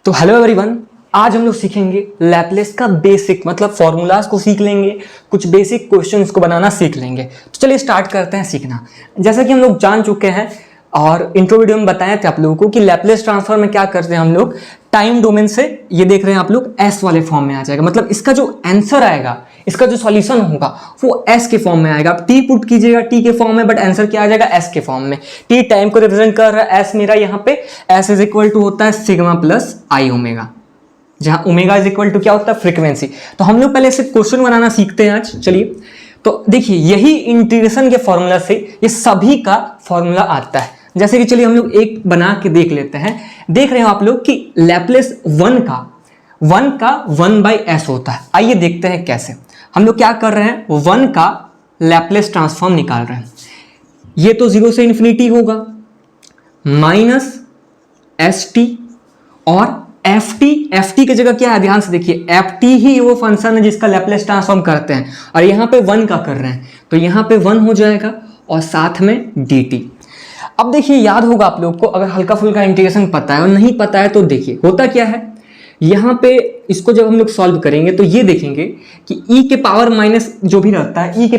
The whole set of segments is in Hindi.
तो हेलो एवरीवन, आज हम लोग सीखेंगे लैपलेस का बेसिक मतलब फॉर्मूलाज को सीख लेंगे, कुछ बेसिक क्वेश्चंस को बनाना सीख लेंगे। तो चलिए स्टार्ट करते हैं सीखना। जैसा कि हम लोग जान चुके हैं और इंट्रो वीडियो में बताए थे आप लोगों को कि लैपलेस ट्रांसफॉर्म में क्या करते हैं हम लोग, टाइम डोमेन से ये देख रहे हैं आप लोग एस वाले फॉर्म में आ जाएगा। मतलब इसका जो आंसर आएगा, इसका जो सॉल्यूशन होगा वो एस के फॉर्म में आएगा। आप टी पुट कीजिएगा टी के फॉर्म में, बट आंसर क्या आ जाएगा एस के फॉर्म में। टी टाइम को रिप्रेजेंट कर रहा है, एस मेरा यहाँ पे एस इज इक्वल टू होता है सिग्मा प्लस आई ओमेगा, जहां ओमेगा इज इक्वल टू क्या होता है फ्रीक्वेंसी। तो हम लोग पहले से क्वेश्चन बनाना सीखते हैं आज। चलिए तो देखिए, यही इंटीग्रेशन के फॉर्मूला से ये सभी का फॉर्मूला आता है। जैसे कि चलिए हम लोग एक बना के देख लेते हैं। देख रहे हो आप लोग कि लैपलेस वन का 1/s होता है। आइए देखते हैं कैसे। हम लोग क्या कर रहे हैं, वन का लैपलेस ट्रांसफॉर्म निकाल रहे हैं। ये तो 0 से इन्फिनिटी होगा, माइनस एस टी और एफ टी की जगह क्या है, ध्यान से देखिए, एफ टी ही वो फंक्शन है जिसका लैपलेस ट्रांसफॉर्म करते हैं, और यहां पे 1 का कर रहे हैं तो यहां पे 1 हो जाएगा और साथ में डी टी। अब देखिए, याद होगा आप लोग को, अगर हल्का फुल्का इंटीग्रेशन पता है और नहीं पता है तो देखिए होता क्या है। यहां पे इसको जब हम लोग सॉल्व करेंगे तो ये देखेंगे कि ई के पावर माइनस जो भी रहता है, ई के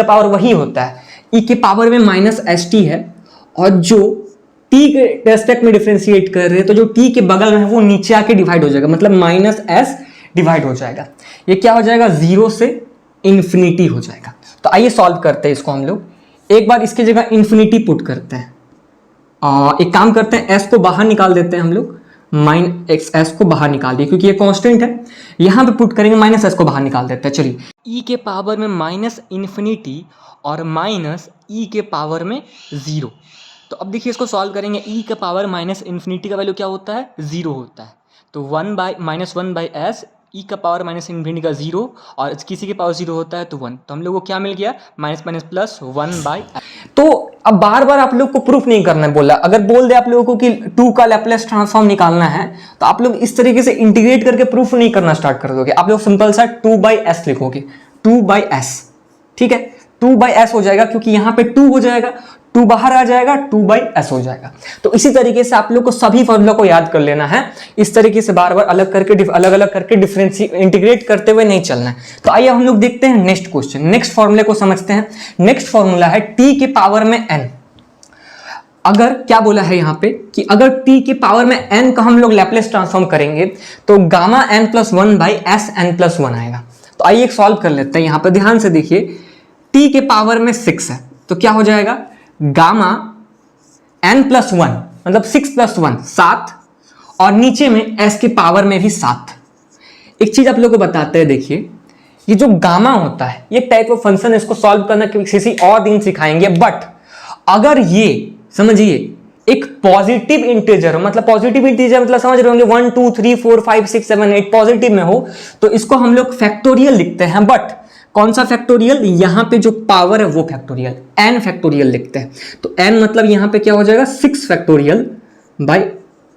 पावर वही होता है। ई के पावर में माइनस एस टी है, और जो टी के रेस्पेक्ट में डिफरेंशिएट कर रहे हैं तो जो टी के बगल में है वो नीचे आके डिवाइड हो जाएगा, मतलब माइनस एस डिवाइड हो जाएगा। ये क्या हो जाएगा, 0 से इन्फिनिटी हो जाएगा। तो आइए सॉल्व करते हैं इसको। हम लोग एक बार इसकी जगह इन्फिनिटी पुट करते हैं, और एक काम करते हैं, एस को बाहर निकाल देते हैं हम लोग, एस को बाहर निकाल दिए क्योंकि ये कांस्टेंट है। यहां पे पुट करेंगे माइनस एस को बाहर निकाल देते हैं। चलिए, ई के पावर में माइनस इन्फिनिटी और माइनस ई के पावर में 0। तो अब देखिए इसको सॉल्व करेंगे। ई का पावर माइनस इन्फिनिटी का वैल्यू क्या होता है, 0 होता है। तो 1/-1/s, ई का पावर माइनस इन्फिनिटी का 0 और किसी के पावर 0 होता है तो 1। तो हम लोग को क्या मिल गया, माइनस माइनस प्लस 1/s। तो अब बार बार आप लोग को प्रूफ नहीं करना है बोला। अगर बोल दे आप लोगों को कि 2 का लैपलेस ट्रांसफॉर्म निकालना है तो आप लोग इस तरीके से इंटीग्रेट करके प्रूफ नहीं करना स्टार्ट कर दोगे। आप लोग सिंपल सा 2/s लिखोगे, 2/s, ठीक है। 2/s हो जाएगा क्योंकि यहां पे 2 हो जाएगा, 2 बाहर आ जाएगा, 2/s हो जाएगा। तो इसी तरीके से आप लोग को सभी फॉर्मूला को याद कर लेना है। इस तरीके से बार बार अलग अलग करके डिफरेंशिएट इंटीग्रेट करते हुए नहीं चलना है। तो आइए हम लोग देखते हैं नेक्स्ट क्वेश्चन, नेक्स्ट फॉर्मूले को समझते हैं। नेक्स्ट फॉर्मूला है t के पावर में n। अगर क्या बोला है यहाँ पे कि अगर t के पावर में n का हम लोग लैपलेस ट्रांसफॉर्म करेंगे तो gamma n plus 1/sn plus 1 आएगा। तो आइए एक सॉल्व कर लेते हैं। यहाँ पे ध्यान से देखिए, t के पावर में 6 है तो क्या हो जाएगा, गामा n प्लस 1 मतलब 6 प्लस 1 7, और नीचे में s के पावर में भी 7। एक चीज आप लोगों को बताते हैं, देखिए ये जो गामा होता है ये टाइप ऑफ फंक्शन है, इसको सॉल्व करना किसी और दिन सिखाएंगे। बट अगर ये समझिए एक पॉजिटिव इंटीजर हो, मतलब पॉजिटिव इंटीजर मतलब समझ रहे होंगे 1 2 3 4 5 6 7 8 पॉजिटिव में हो तो इसको हम लोग फैक्टोरियल लिखते हैं। बट कौन सा फैक्टोरियल, यहां पे जो पावर है वो फैक्टोरियल, n फैक्टोरियल लिखते हैं। तो n मतलब यहां पे क्या हो जाएगा, 6 फैक्टोरियल बाय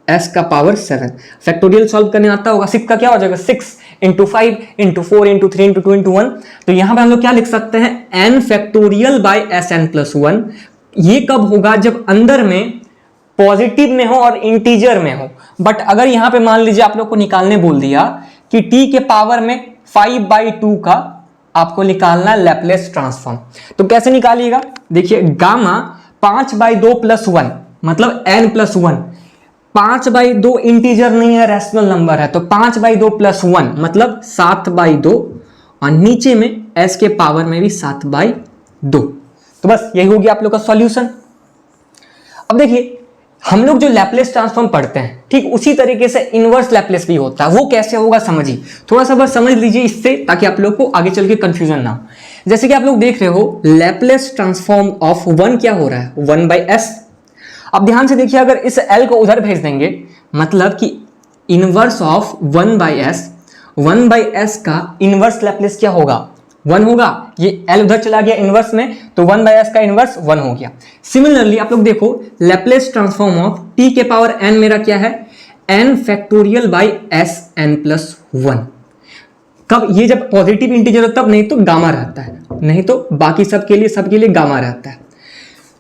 s का पावर 7। फैक्टोरियल सॉल्व करने आता होगा, 6 का क्या हो जाएगा, 6 into 5 into 4 into 3 into 2 into 1। तो यहां पे हम लोग क्या लिख सकते हैं, n factorial by sn plus 1। ये कब होगा, जब अंदर में पॉजिटिव में हो और इंटीजर में हो। बट अगर यहां पे मान लीजिए आप लोग को निकालने बोल दिया कि t के पावर में 5/2 का आपको निकालना लैपलेस ट्रांसफॉर्म, तो कैसे निकालिएगा, देखिए गामा 5/2 प्लस 1 मतलब n प्लस 1। 5/2 इंटीजर नहीं है, रैशनल नंबर है, तो 5/2 प्लस 1 मतलब 7/2, और नीचे में s के पावर में भी 7/2। तो बस यही होगी आप लोग का सॉल्यूशन। अब देखिए, हम लोग जो लैपलेस ट्रांसफॉर्म पढ़ते हैं ठीक उसी तरीके से इनवर्स लैपलेस भी होता है। वो कैसे होगा समझिए, थोड़ा सा बस समझ लीजिए इससे, ताकि आप लोग को आगे चल के कंफ्यूजन ना हो। जैसे कि आप लोग देख रहे हो, लैपलेस ट्रांसफॉर्म ऑफ 1 क्या हो रहा है, 1/s। अब ध्यान से देखिए, अगर इस l को उधर भेज देंगे मतलब कि इनवर्स ऑफ 1/s का इनवर्स लैपलेस क्या होगा, 1 होगा। ये l उधर चला गया इनवर्स में तो 1/s का इनवर्स 1 हो गया। सिमिलरली आप लोग देखो, लैपलेस ट्रांसफॉर्म ऑफ t के पावर n मेरा क्या है, n factorial by sn plus 1। कब, ये जब पॉजिटिव इंटीजर हो तब, नहीं तो गामा रहता है, नहीं तो बाकी सबके लिए गामा रहता है।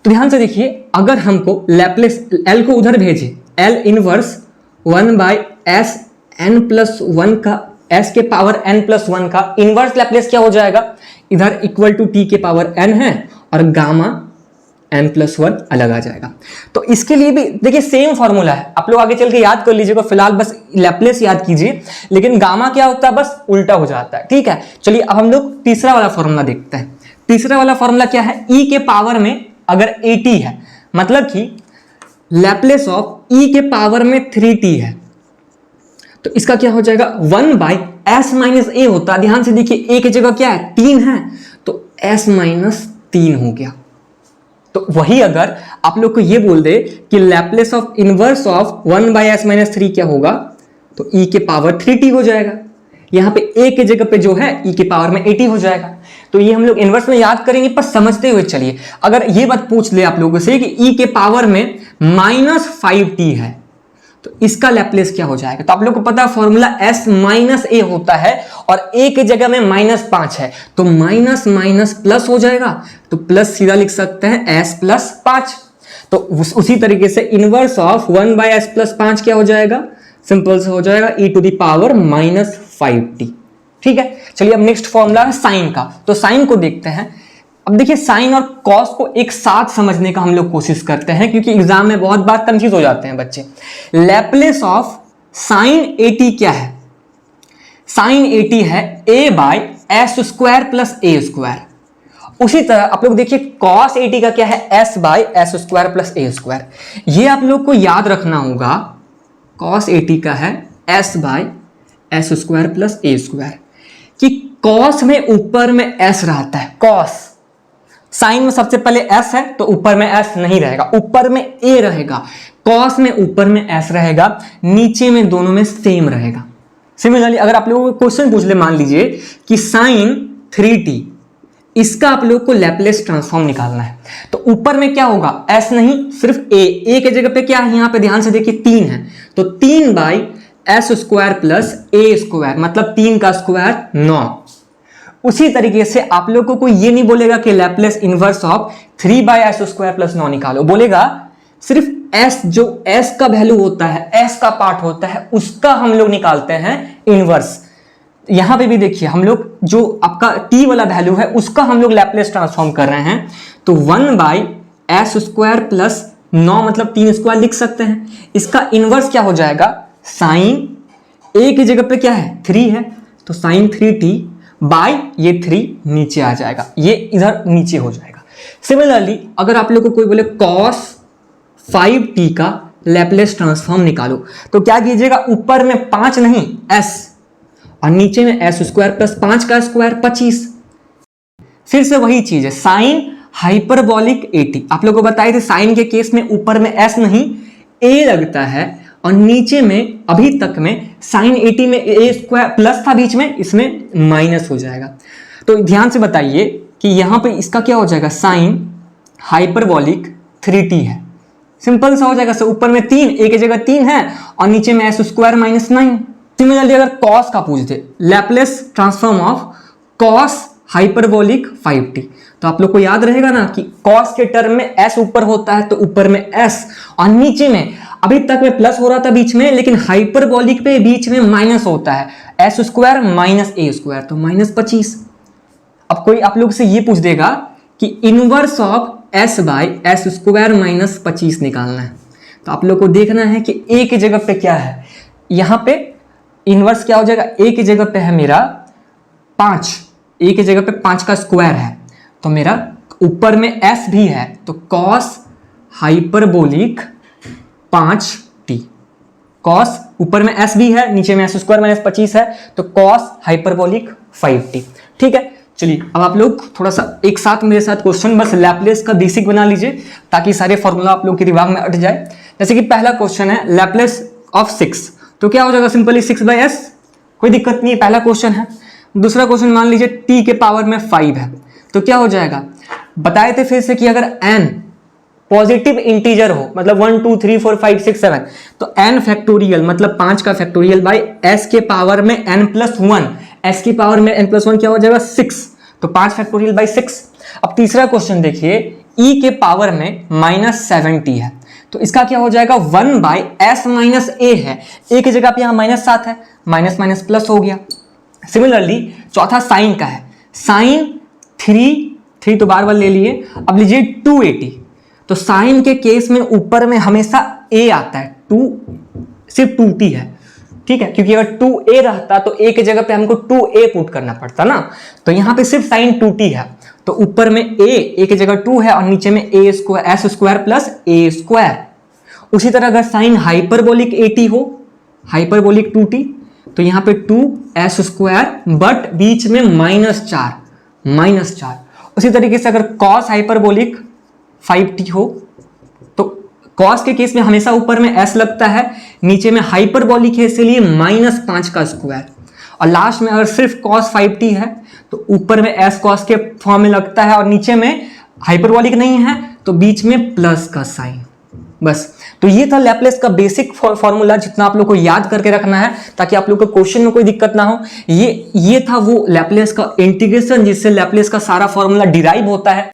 तो ध्यान से देखिए, अगर हमको लैपलेस l को उधर भेजे, l inverse 1 by S N plus one का s के पावर n प्लस वन का इनवर्स लैप्लेस क्या हो जाएगा, इधर इक्वल टू t के पावर n है और गामा n प्लस वन अलग आ जाएगा। तो इसके लिए भी देखिए सेम फॉर्मूला है, आप लोग आगे चल के याद कर लीजिएगा, फिलहाल बस लैप्लेस याद कीजिए, लेकिन गामा क्या होता है बस उल्टा हो जाता है। ठीक है, चलिए अब हम लोग तीसरा वाला फॉर्मूला देखते हैं। तीसरा वाला फॉर्मूला क्या है, e के पावर में अगर 80 है मतलब कि लैप्लेस ऑफ e के पावर में 3t है, तो इसका क्या हो जाएगा 1 बाई एस माइनस ए होता है। ध्यान से देखिए ए की जगह क्या है 3 है, तो s माइनस 3 हो गया। तो वही अगर आप लोग को ये बोल दे कि Laplace of inverse of 1 by S minus 3 क्या होगा, तो e के पावर 3t हो जाएगा। यहाँ पे a के जगह पे जो है e के पावर में 80 हो जाएगा। तो ये हम लोग इनवर्स में याद करेंगे, पर समझते हुए चलिए। अगर ये बात पूछ ले आप लोगों से कि e के पावर में -5t है, तो इसका लैप्लेस क्या हो जाएगा, तो आप लोग को पता है फॉर्मूला s माइनस ए होता है और a के जगह में -5 है, तो माइनस माइनस प्लस हो जाएगा, तो प्लस सीधा लिख सकते हैं s प्लस 5। तो उसी तरीके से inverse of 1 by S plus 5 क्या हो जाएगा, सिंपल से हो जाएगा e to the power -5t। ठीक है, चलिए अब नेक्स्ट फॉर्मूला है साइन का, तो साइन को देखते हैं। अब देखिए साइन और कॉस को एक साथ समझने का हम लोग कोशिश करते हैं, क्योंकि एग्जाम में बहुत बार कंफ्यूज हो जाते हैं बच्चे। लैप्लेस ऑफ साइन 80 क्या है, साइन 80 है a by S square plus A square. उसी तरह आप लोग देखिए कॉस 80 का क्या है, s by S square plus A square. ये आप लोग को याद रखना होगा, कॉस 80 का है s by S square plus A square, कि कॉस में ऊपर में s रहता है, कॉस साइन में सबसे पहले s है तो ऊपर में s नहीं रहेगा, ऊपर में a रहेगा। कॉस में ऊपर में s रहेगा, नीचे में दोनों में सेम रहेगा। सिमिलरली अगर आप लोगों को क्वेश्चन पूछ ले, मान लीजिए कि साइन 3t, इसका आप लोग को लैप्लेस ट्रांसफॉर्म निकालना है, तो ऊपर में क्या होगा s नहीं, सिर्फ a के जगह पे क्या है, यहां पे ध्यान से देखिए 3 है, तो 3 by S square plus A square, मतलब 3 का स्क्वायर 9। उसी तरीके से आप लोगों को ये नहीं बोलेगा कि Laplace inverse of 3 by S square plus 9 निकालो, बोलेगा सिर्फ s, जो s का वैल्यू होता है, s का पार्ट होता है, उसका हम लोग निकालते हैं इनवर्स। यहां पे भी देखिए हम लोग जो आपका t वाला वैल्यू है उसका हम लोग लैप्लेस ट्रांसफॉर्म कर रहे हैं, तो 1 बाई एस स्क्वायर प्लस 9 मतलब 3 स्क्वायर लिख सकते हैं। इसका इनवर्स क्या हो जाएगा, साइन a की जगह पे क्या है 3 है, तो साइन 3t बाय ये 3 नीचे आ जाएगा, ये इधर नीचे हो जाएगा। सिमिलरली अगर आप लोग को कोई बोले cos 5t का लैप्लेस ट्रांसफॉर्म निकालो, तो क्या कीजिएगा, ऊपर में 5 नहीं s और नीचे में एस स्क्वायर प्लस 5 का स्क्वायर 25। फिर से वही चीज है, साइन हाइपरबॉलिक 80, आप लोगों को बताए थे साइन के केस में ऊपर में s नहीं a लगता है और नीचे में अभी तक में साइन 80 में ए स्क्वायर प्लस था बीच में, इसमें माइनस हो जाएगा। तो ध्यान से बताइए कि यहां पे इसका क्या हो जाएगा, साइन हाइपरबॉलिक 3t है, सिंपल सा हो जाएगा। से ऊपर में 3, ए की जगह 3 है और नीचे में एस स्क्वायर माइनस 9। सिमिलरली अगर कॉस का पूछ दे, Laplace transform of cos hyperbolic 5t, तो आप लोग को याद रहेगा ना कि कॉस के टर्म में s ऊपर होता है, तो ऊपर में s और नीचे में अभी तक में प्लस हो रहा था बीच में, लेकिन हाइपरबॉलिक पे बीच में माइनस होता है, एस स्क्वायर माइनस ए स्क्वायर, तो -25। अब कोई आप लोग से ये पूछ देगा कि inverse of s by S square minus 25 निकालना है, तो आप लोग को देखना है कि a की जगह पे क्या है, यहां पे इनवर्स क्या हो जाएगा, a की जगह पे है मेरा 5, a की जगह पे 5 का स्क्वायर है, तो मेरा ऊपर में s भी है, तो कॉस हाइपरबोलिक 5t, कॉस ऊपर में s भी है, नीचे में एस स्क्वायर माइनस 25 है, तो कॉस हाइपरबोलिक 5t। ठीक है, चलिए अब आप लोग थोड़ा सा एक साथ मेरे साथ क्वेश्चन बस लैप्लेस का बेसिक बना लीजिए, ताकि सारे फॉर्मूला आप लोग के दिमाग में अट जाए। जैसे कि पहला क्वेश्चन है लैप्लेस ऑफ 6, तो क्या हो जाएगा, सिंपली 6 बाई s, कोई दिक्कत नहीं है, पहला क्वेश्चन है। दूसरा क्वेश्चन मान लीजिए t के पावर में 5 है, तो क्या हो जाएगा, बताए थे फिर से कि अगर n पॉजिटिव इंटीजर हो, मतलब 1 2 3 4 5 6 7, तो n फैक्टोरियल मतलब 5 का फैक्टोरियल बाई s के पावर में n प्लस 1, s की पावर में n प्लस 1 क्या हो जाएगा 6, तो 5 फैक्टोरियल बाई 6। अब तीसरा क्वेश्चन देखिए, e के पावर में -7t है, तो इसका क्या हो जाएगा 1/s माइनस ए है, ए की जगह पे यहाँ -7 है, माइनस माइनस प्लस हो गया। सिमिलरली चौथा साइन का है, साइन 3 तो बार बार ले लिए, अब लीजिए 280। तो साइन के केस में ऊपर में हमेशा ए आता है, 2 सिर्फ 2t है, ठीक है, क्योंकि अगर 2a रहता तो a की जगह पे हमको 2a पुट करना पड़ता ना, तो यहाँ पे सिर्फ साइन 2t है, तो ऊपर में a की जगह 2 है और नीचे में s square plus a square. उसी तरह अगर साइन हाइपरबोलिक 80 हो, हाइपरबोलिक 2t, तो यहाँ पे 2s स्क्वायर बट बीच में -4। उसी तरीके से अगर कॉस हाइपरबोलिक 5t हो, तो कॉस के केस में हमेशा ऊपर में s लगता है, नीचे में हाइपरबोलिक है इसलिए -5 का स्क्वायर, और लास्ट में अगर सिर्फ कॉस 5t है तो ऊपर में s कॉस के फॉर्म में लगता है और नीचे में हाइपरबोलिक नहीं है तो बीच में प्लस का साइन। बस, तो ये था लैप्लेस का बेसिक फॉर्मूला, जितना आप लोग को याद करके रखना है ताकि आप लोग को क्वेश्चन में कोई दिक्कत ना हो। ये था वो लैप्लेस का इंटीग्रेशन जिससे लैप्लेस का सारा फॉर्मूला डिराइव होता है।